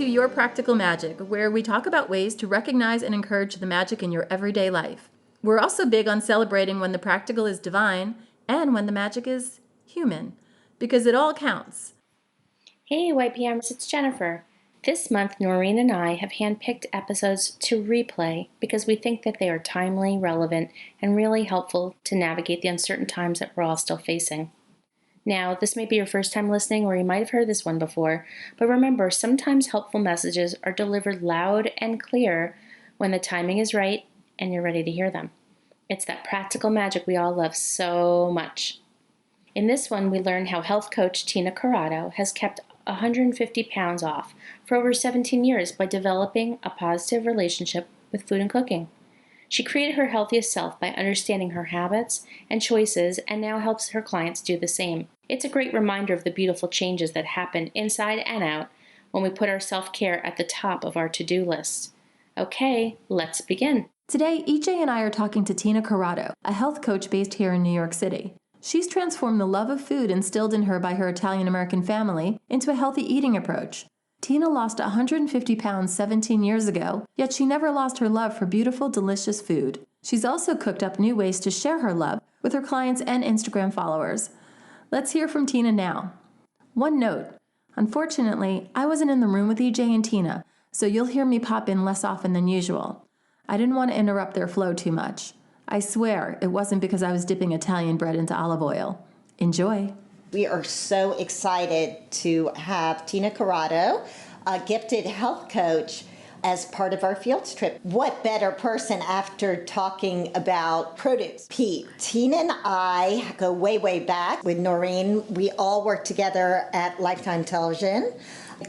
Your Practical Magic, where we talk about ways to recognize and encourage the magic in your everyday life. We're also big on celebrating when the practical is divine and when the magic is human, because it all counts. Hey YPMers, it's Jennifer. This month, Noreen and I have handpicked episodes to replay because we think that they are timely, relevant, and really helpful to navigate the uncertain times that we're all still facing. Now, this may be your first time listening, or you might have heard this one before, but remember, sometimes helpful messages are delivered loud and clear when the timing is right and you're ready to hear them. It's that practical magic we all love so much. In this one, we learn how health coach Tina Corrado has kept 150 pounds off for over 17 years by developing a positive relationship with food and cooking. She created her healthiest self by understanding her habits and choices and now helps her clients do the same. It's a great reminder of the beautiful changes that happen inside and out when we put our self-care at the top of our to-do list. Okay, let's begin. Today, EJ and I are talking to Tina Corrado, a health coach based here in New York City. She's transformed the love of food instilled in her by her Italian-American family into a healthy eating approach. Tina lost 150 pounds 17 years ago, yet she never lost her love for beautiful, delicious food. She's also cooked up new ways to share her love with her clients and Instagram followers. Let's hear from Tina now. One note, unfortunately, I wasn't in the room with EJ and Tina, so you'll hear me pop in less often than usual. I didn't want to interrupt their flow too much. I swear it wasn't because I was dipping Italian bread into olive oil. Enjoy. We are so excited to have Tina Corrado, a gifted health coach, as part of our field trip. What better person after talking about produce? Pete, Tina and I go way, way back with Noreen. We all worked together at Lifetime Television.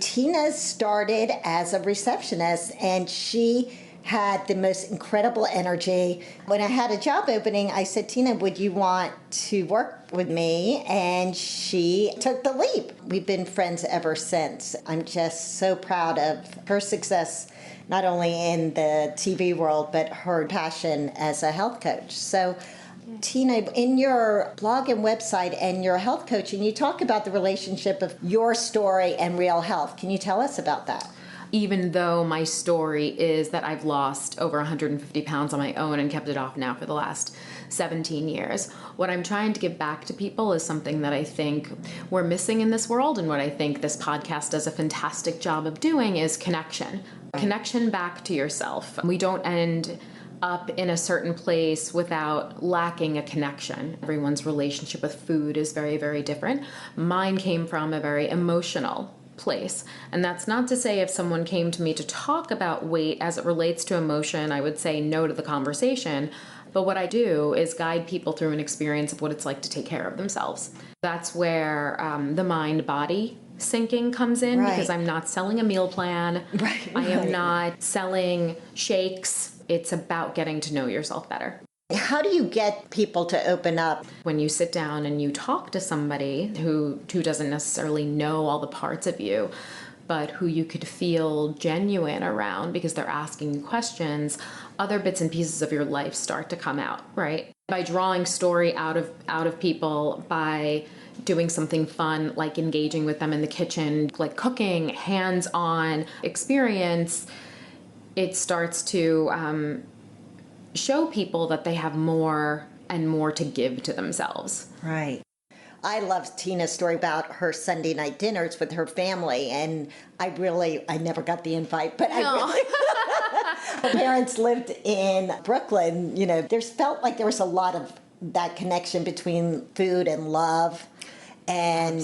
Tina started as a receptionist, and she had the most incredible energy. When I had a job opening, I said, Tina, would you want to work with me? And she took the leap. We've been friends ever since. I'm just so proud of her success, not only in the TV world, but her passion as a health coach. So, Tina, in your blog and website and your health coaching, you talk about the relationship of your story and real health. Can you tell us about that? Even though my story is that I've lost over 150 pounds on my own and kept it off now for the last 17 years, what I'm trying to give back to people is something that I think we're missing in this world, and what I think this podcast does a fantastic job of doing is connection. Connection back to yourself. We don't end up in a certain place without lacking a connection. Everyone's relationship with food is very, very different. Mine came from a very emotional place. And that's not to say if someone came to me to talk about weight as it relates to emotion, I would say no to the conversation. But what I do is guide people through an experience of what it's like to take care of themselves. That's where the mind-body syncing comes in, right. Because I'm not selling a meal plan. Right. I am not selling shakes. It's about getting to know yourself better. How do you get people to open up? When you sit down and you talk to somebody who doesn't necessarily know all the parts of you, but who you could feel genuine around because they're asking you questions, other bits and pieces of your life start to come out, right? By drawing story out of people, by doing something fun, like engaging with them in the kitchen, like cooking, hands-on experience, it starts to show people that they have more and more to give to themselves. Right. I love Tina's story about her Sunday night dinners with her family, and I never got the invite, but No. Her parents lived in Brooklyn. You know, there's felt like there was a lot of that connection between food and love, and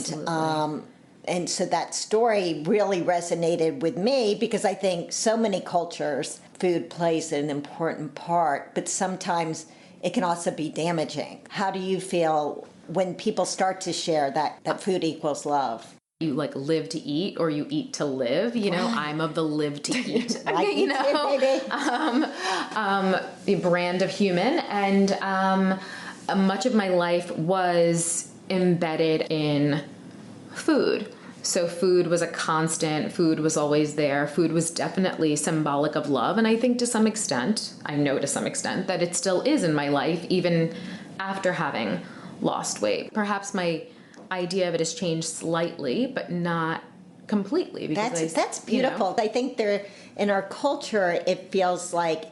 so that story really resonated with me because I think so many cultures, food plays an important part, but sometimes it can also be damaging. How do you feel when people start to share that food equals love? You like live to eat or you eat to live, you know, I'm of the live to eat, You know, baby. The brand of human. And much of my life was embedded in food. So food was a constant, food was always there, food was definitely symbolic of love, and I think to some extent, I know to some extent, that it still is in my life, even after having lost weight. Perhaps my idea of it has changed slightly, but not completely. Because That's beautiful. I think in our culture, it feels like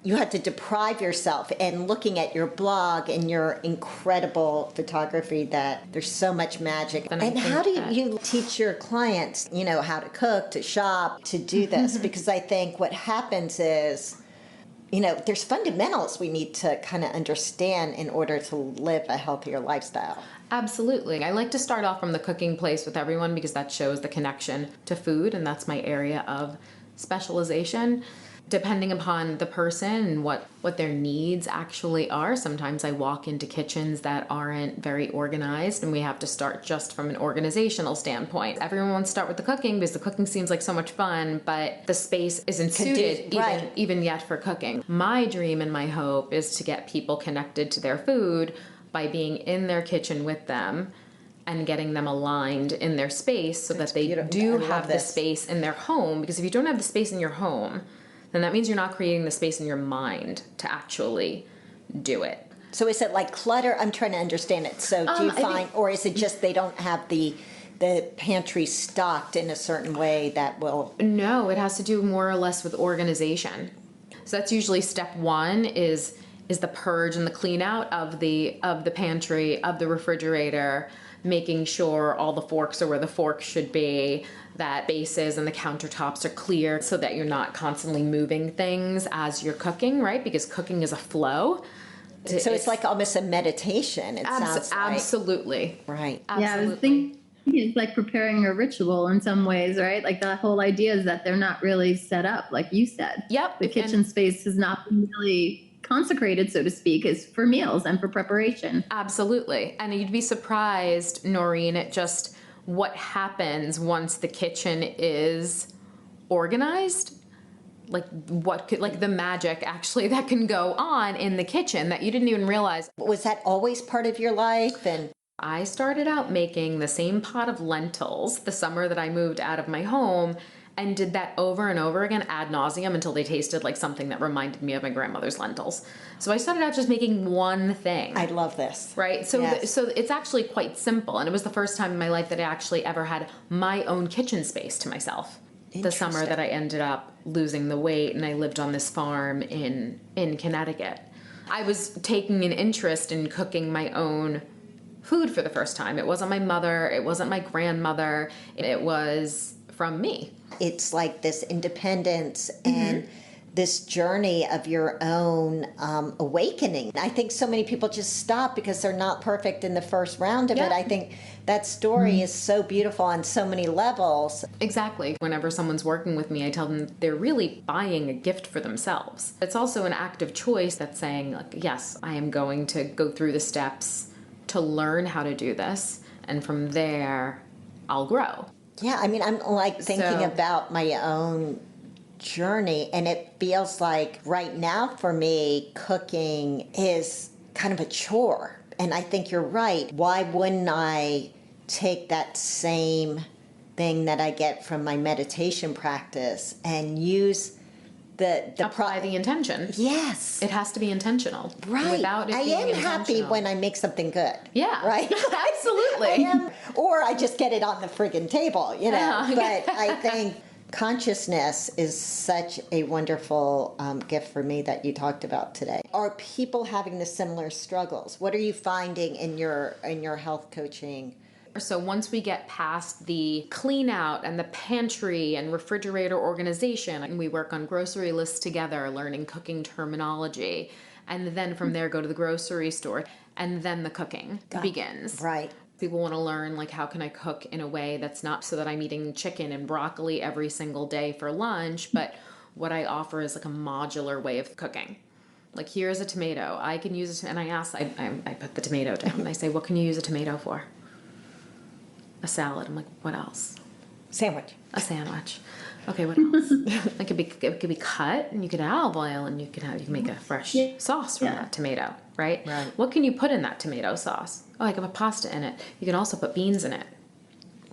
you have to deprive yourself, and looking at your blog and your incredible photography, that there's so much magic. And how do you teach your clients, how to cook, to shop, to do this? Because I think what happens is, there's fundamentals we need to kind of understand in order to live a healthier lifestyle. Absolutely. I like to start off from the cooking place with everyone because that shows the connection to food, and that's my area of specialization. Depending upon the person and what their needs actually are, sometimes I walk into kitchens that aren't very organized, and we have to start just from an organizational standpoint. Everyone wants to start with the cooking because the cooking seems like so much fun, but the space isn't suited even yet for cooking. My dream and my hope is to get people connected to their food by being in their kitchen with them and getting them aligned in their space so that they do have the space in their home. Because if you don't have the space in your home, then that means you're not creating the space in your mind to actually do it. So is it like clutter? I'm trying to understand it. So do you find, or is it just they don't have the pantry stocked in a certain way that will... No, it has to do more or less with organization. So that's usually step one is the purge and the clean out of the pantry, of the refrigerator, making sure all the forks are where the forks should be, that bases and the countertops are clear so that you're not constantly moving things as you're cooking, right? Because cooking is a flow. So it's like almost a meditation, it sounds like. Absolutely. Right. Absolutely. Yeah, I was thinking it's like preparing a ritual in some ways, right? Like the whole idea is that they're not really set up, like you said. Yep. The kitchen space has not been really consecrated, so to speak, is for meals and for preparation. Absolutely. And you'd be surprised, Noreen, at just what happens once the kitchen is organized. Like the magic actually that can go on in the kitchen that you didn't even realize. Was that always part of your life? And I started out making the same pot of lentils the summer that I moved out of my home, and did that over and over again ad nauseum until they tasted like something that reminded me of my grandmother's lentils. So I started out just making one thing. I love this. Right? So, yes. So it's actually quite simple. And it was the first time in my life that I actually ever had my own kitchen space to myself. The summer that I ended up losing the weight and I lived on this farm in Connecticut. I was taking an interest in cooking my own food for the first time. It wasn't my mother. It wasn't my grandmother. It was from me. It's like this independence and this journey of your own awakening. I think so many people just stop because they're not perfect in the first round of it. I think that story is so beautiful on so many levels. Exactly. Whenever someone's working with me, I tell them they're really buying a gift for themselves. It's also an act of choice that's saying, like, yes, I am going to go through the steps to learn how to do this, and from there, I'll grow. Yeah, I mean, I'm like thinking about my own journey, and it feels like right now for me, cooking is kind of a chore. And I think you're right. Why wouldn't I take that same thing that I get from my meditation practice and use apply the intention. Yes. It has to be intentional. Right. Without it I being am happy intentional. when I make something good. Yeah. Right? Absolutely. I am, or I just get it on the friggin' table, you know. But I think consciousness is such a wonderful gift for me that you talked about today. Are people having the similar struggles? What are you finding in your health coaching? So once we get past the clean out and the pantry and refrigerator organization, and we work on grocery lists together, learning cooking terminology, and then from there go to the grocery store, and then the cooking begins. Right. People want to learn, like, how can I cook in a way that's not so that I'm eating chicken and broccoli every single day for lunch, but what I offer is like a modular way of cooking. Like, here's a tomato. I can use it, and I put the tomato down, and I say, what can you use a tomato for? A salad. I'm like, what else? Sandwich. A sandwich. Okay, what else? It could be cut, and you could add olive oil, and you can make a fresh sauce from that tomato, right? Right. What can you put in that tomato sauce? Oh, I can put pasta in it. You can also put beans in it.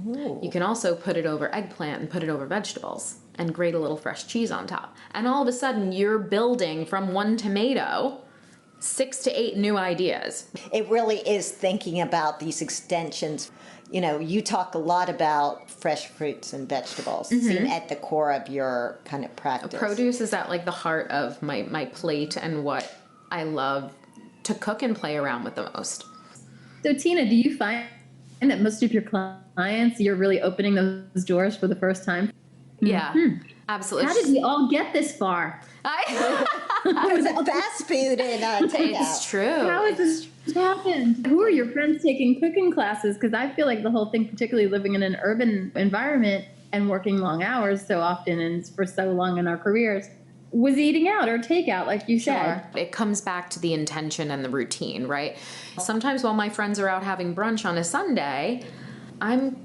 Ooh. You can also put it over eggplant and put it over vegetables and grate a little fresh cheese on top. And all of a sudden, you're building from one tomato 6 to 8 new ideas. It really is thinking about these extensions. you talk a lot about fresh fruits and vegetables. Seem at the core of your kind of practice. Produce is at like the heart of my plate and what I love to cook and play around with the most. So Tina, do you find that most of your clients, you're really opening those doors for the first time? Yeah, absolutely. How did we all get this far? Was it fast food and takeout? It's true. How has this happened? Who are your friends taking cooking classes? Because I feel like the whole thing, particularly living in an urban environment and working long hours so often and for so long in our careers, was eating out or takeout, like you said. It comes back to the intention and the routine, right? Sometimes while my friends are out having brunch on a Sunday, I'm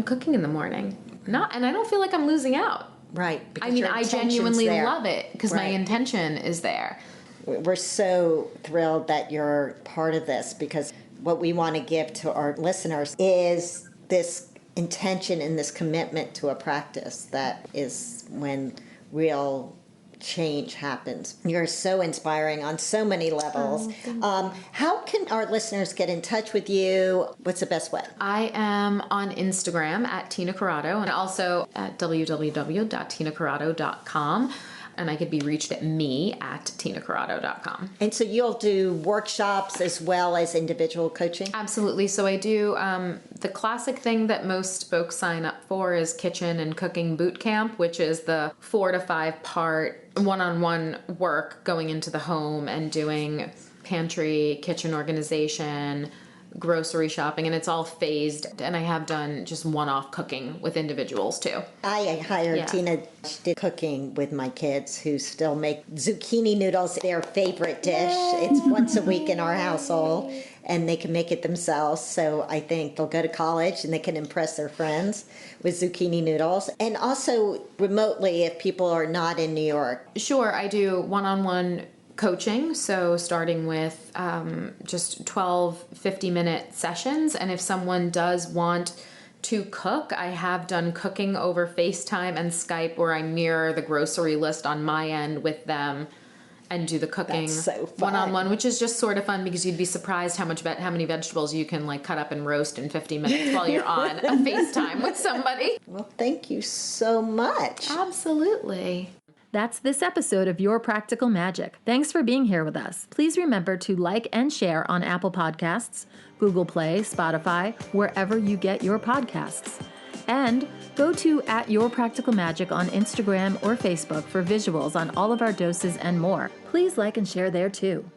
cooking in the morning. And I don't feel like I'm losing out. Right. I mean, I genuinely there. love it because my intention is there. We're so thrilled that you're part of this, because what we want to give to our listeners is this intention and this commitment to a practice that is when real change happens. You're so inspiring on so many levels. How can our listeners get in touch with you? What's the best way? I am on Instagram at Tina Corrado and also at www.tinacorrado.com. And I could be reached at me at tinacorrado.com. And so you'll do workshops as well as individual coaching? Absolutely. So I do the classic thing that most folks sign up for is kitchen and cooking boot camp, which is the 4 to 5 part one-on-one work going into the home and doing pantry, kitchen organization, grocery shopping, and it's all phased. And I have done just one-off cooking with individuals too. I hired Tina. She did cooking with my kids, who still make zucchini noodles their favorite dish. It's once a week in our household, and they can make it themselves. So I think they'll go to college and they can impress their friends with zucchini noodles. And also remotely, if people are not in New York. Sure, I do one-on-one coaching, so starting with just 12 50-minute sessions. And if someone does want to cook, I have done cooking over FaceTime and Skype, where I mirror the grocery list on my end with them and do the cooking one-on-one, which is just sort of fun, because you'd be surprised how many vegetables you can cut up and roast in 50 minutes while you're on a FaceTime with somebody. Well, thank you so much. Absolutely. That's this episode of Your Practical Magic. Thanks for being here with us. Please remember to like and share on Apple Podcasts, Google Play, Spotify, wherever you get your podcasts. And go to @YourPracticalMagic on Instagram or Facebook for visuals on all of our doses and more. Please like and share there too.